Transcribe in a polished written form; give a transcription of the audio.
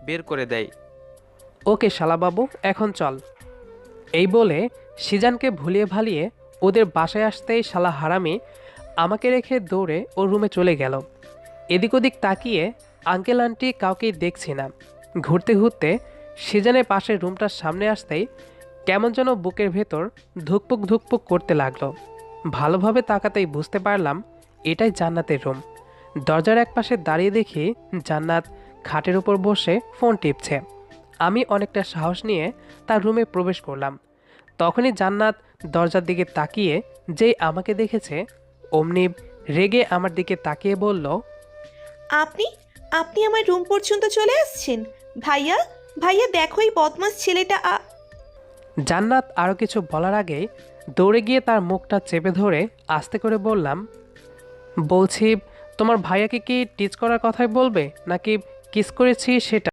বের করে দেয়। ওকে শালাবাবু, এখন চল। এই বলে সিজানকে ভুলিয়ে ভালিয়ে ওদের বাসায় আসতেই শালা হারামি আমাকে রেখে দৌড়ে ওর রুমে চলে গেল। এদিক ওদিক তাকিয়ে আঙ্কেল আন্টি কাউকেই দেখছি না। ঘুরতে ঘুরতে সিজানের পাশের রুমটার সামনে আসতেই কেমন যেন বুকের ভেতর ধুকপুক ধুকপুক করতে লাগলো। ভালোভাবে তাকাতেই বুঝতে পারলাম এটাই জান্নাতের রুম। দরজার এক পাশে দাঁড়িয়ে দেখি জান্নাত খাটের উপর বসে ফোন টিপছে। আমি অনেকটা সাহস নিয়ে তার রুমে প্রবেশ করলাম। তখনই জান্নাত দরজার দিকে তাকিয়ে যেই আমাকে দেখেছে অমনি রেগে আমার দিকে তাকিয়ে বলল, আপনি আপনি আমার রুম পর্যন্ত চলে আসছেন? ভাইয়া, ভাইয়া দেখো এই বদমাস ছেলেটা জান্নাত আরও কিছু বলার আগেই দৌড়ে গিয়ে তার মুখটা চেপে ধরে আস্তে করে বললাম, বলছি তোমার ভাইয়াকে কি টিচ করার কথাই বলবে নাকি কিস করেছি সেটা?